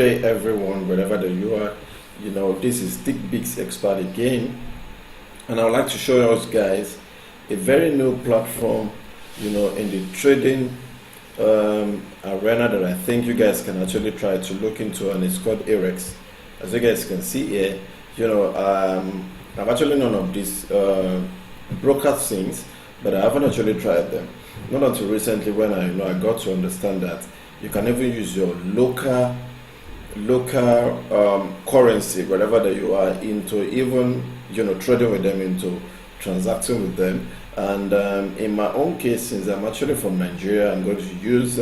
day everyone, wherever that you are. This is TickBix Expert again, and I would like to show us guys a very new platform in the trading arena that I think you guys can actually try to look into, and it's called Eurex. As you guys can see here, I've actually none of these broker things, but I haven't actually tried them. Not until recently when I got to understand that you can even use your local currency, wherever that you are, into even trading with them, into transacting with them. And in my own case, since I'm actually from Nigeria, I'm going to use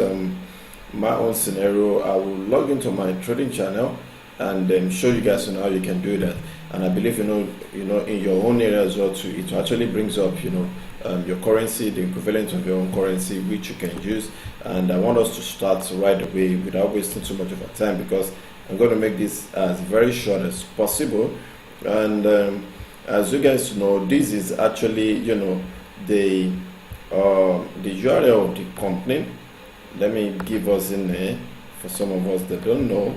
my own scenario. I will log into my trading channel and then show you guys how you can do that. And I believe in your own area as well too, it actually brings up your currency, the equivalent of your own currency, which you can use. And I want us to start right away without wasting too much of our time, because I'm going to make this as very short as possible. And as you guys know, this is actually the URL of the company. Let me give us in there for some of us that don't know.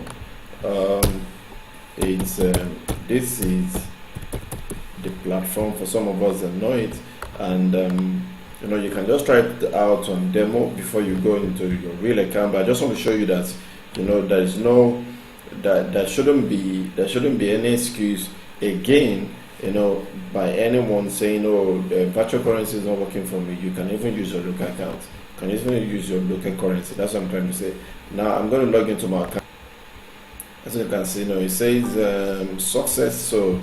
This is the platform for some of us that know it, and you can just try it out on demo before you go into your real account. But I just want to show you that there shouldn't be any excuse again by anyone saying, oh, the virtual currency is not working for me. You can even use your local account. You can even use your local currency. That's what I'm trying to say. Now I'm going to log into my account. As you can see, it says success, so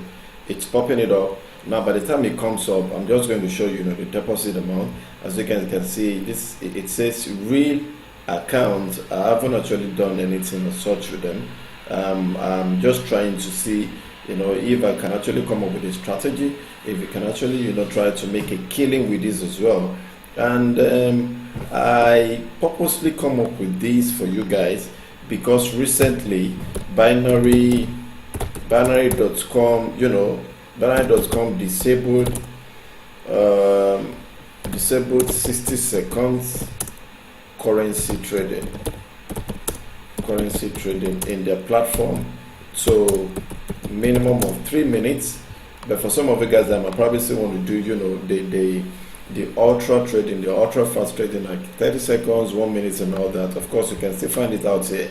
it's popping it up. Now by the time it comes up, I'm just going to show you the deposit amount. As you can see, it says real account. I haven't actually done anything as such with them. I'm just trying to see if I can actually come up with a strategy, if you can actually try to make a killing with this as well. And I purposely come up with this for you guys because recently binary.com disabled 60 seconds currency trading in their platform, so minimum of 3 minutes. But for some of you guys that might probably still want to do the ultra trading, the ultra fast trading, like 30 seconds, 1 minute and all that, of course you can still find it out here.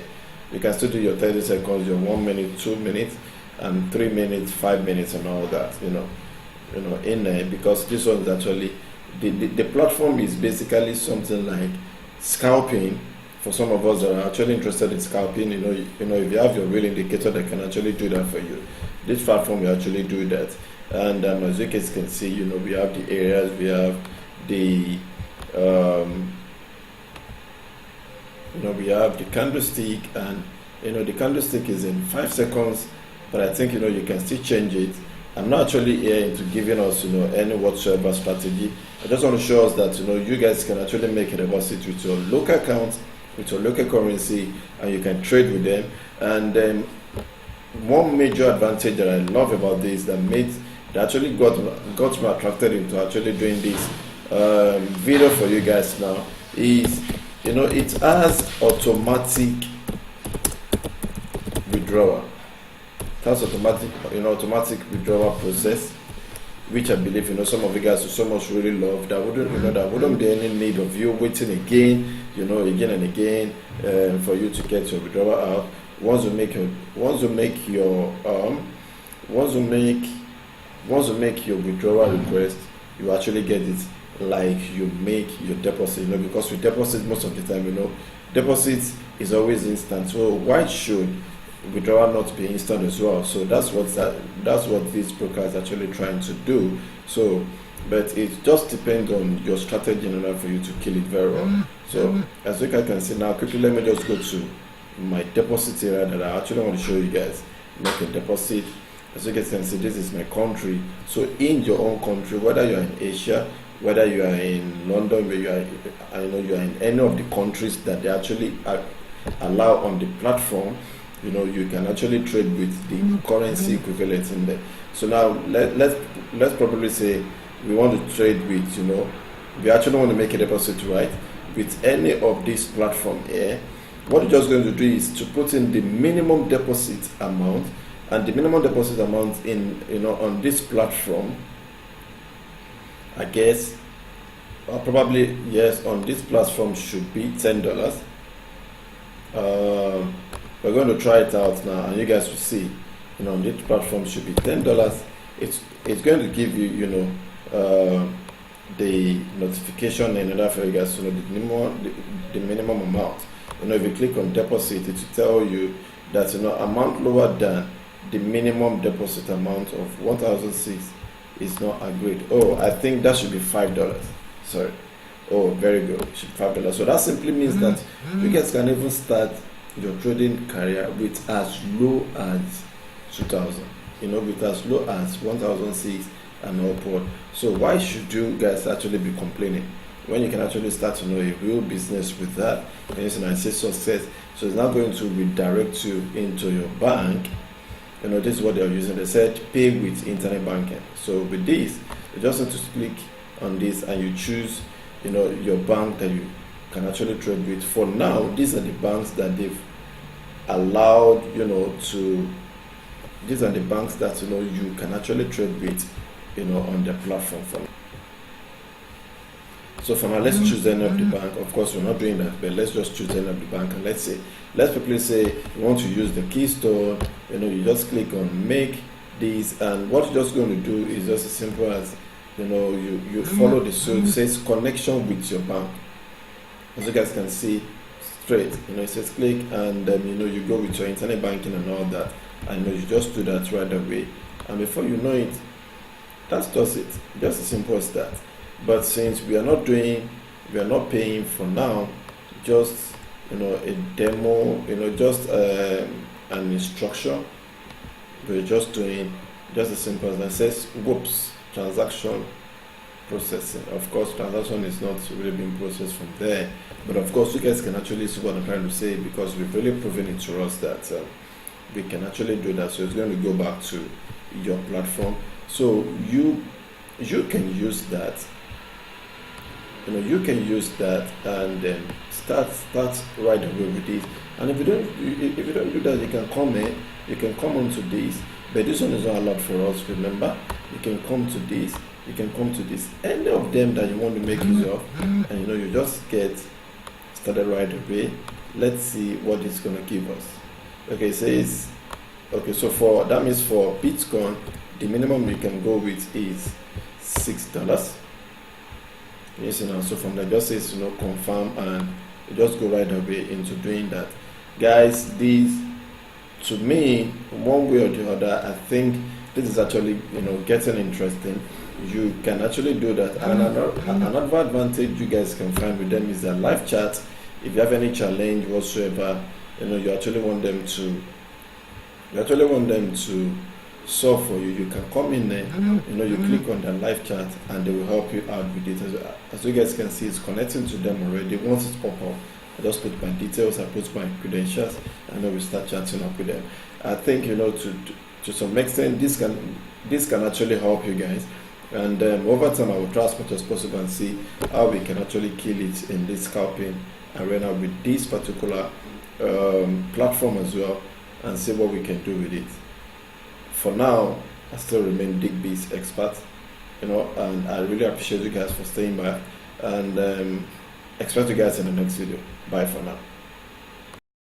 You can still do your 30 seconds, your 1 minute, 2 minutes, and 3 minutes, 5 minutes and all that, in there, because this one is actually the platform is basically something like scalping. For some of us that are actually interested in scalping, if you have your real indicator that can actually do that for you, this platform will actually do that. And as you guys can see, we have the areas, we have the we have the candlestick, and the candlestick is in 5 seconds, but I think you can still change it. I'm not actually here into giving us any whatsoever strategy. I just want to show us that you guys can actually make a deposit with your local account, with your local currency, and you can trade with them. And then one major advantage that I love about this that actually got me attracted into actually doing this video for you guys now is it has automatic withdrawal. It has automatic withdrawal process, which I believe some of you guys will so much really love. That wouldn't be any need of you waiting again and again for you to get your withdrawal out. Once you make your withdrawal request, you actually get it like you make your deposit. Because with deposit, most of the time deposit is always instant. So why should withdrawal not be instant as well? So that's what this broker is actually trying to do. So, but it just depends on your strategy in order for you to kill it very well. So as you guys can see now, quickly let me just go to my deposit area that I actually want to show you guys. Make a deposit. As you guys can see, this is my country. So in your own country, whether you're in Asia, whether you are in London, where you are in any of the countries that they actually allow on the platform, you can actually trade with the currency equivalent in there. So now let's probably say we want to trade with we actually want to make a deposit, right, with any of this platform here. what you're just going to do is to put in the minimum deposit amount, and the minimum deposit amount in on this platform, I guess, or probably yes, on this platform should be $10. We're going to try it out now, and you guys will see. On this platform should be $10. It's going to give you the notification in order for you guys to know the minimum amount. If you click on deposit, it will tell you that amount lower than the minimum deposit amount of 1,006 is not agreed. Oh, I think that should be $5. Sorry. Oh, very good. It should be $5. So that simply means that you guys can even start your trading career with as low as 2,000. With as low as 1,006 and upward. So why should you guys actually be complaining when you can actually start a real business with that? And it's a success. So it's now going to redirect you into your bank. This is what they're using. They said pay with internet banking. So with this, you just need to click on this and you choose your bank that you can actually trade with. For now, these are the banks that they've allowed to. These are the banks that you can actually trade with on the platform. For now. So for now, let's choose any of the bank. Of course, we're not doing that, but let's just choose any of the bank, and let's quickly say you want to use the Keystone. You just click on make this, and what you're just going to do is just as simple as you follow the suit. It says connection with your bank. As you guys can see straight, it says click, and you go with your internet banking and all that, and you just do that right away, and before you know it, that's just it. Just as simple as that. But since we are not paying for now, just a demo, just an instruction. We're just doing just as simple as that. It says whoops, transaction processing. Of course, transaction is not really being processed from there, but of course you guys can actually see what I'm trying to say, because we've really proven it to us that we can actually do that. So it's going to go back to your platform, so you can use that. You can use that and then start right away with this. And if you don't do that, you can come onto this, but this one is not allowed for us. Remember, you can come to this, any of them that you want to make use of, and you just get started right away. Let's see what it's gonna give us. Okay, it says so for that means for Bitcoin, the minimum you can go with is $6. Yes, so from there just says confirm, and you just go right away into doing that. Guys, this to me, one way or the other, I think this is actually getting interesting. You can actually do that, and another advantage you guys can find with them is that live chat. If you have any challenge whatsoever, you actually want them to solve for you, you can come in there, you click on the live chat, and they will help you out with it. As you guys can see, it's connecting to them already. Once it's pop up, I just put my details, I put my credentials, and then we start chatting up with them. I think to some extent this can actually help you guys, and over time I will try as much as possible and see how we can actually kill it in this scalping arena with this particular platform as well, and see what we can do with it. For now, I still remain Digbees expert, and I really appreciate you guys for staying back, and expect you guys in the next video. Bye for now.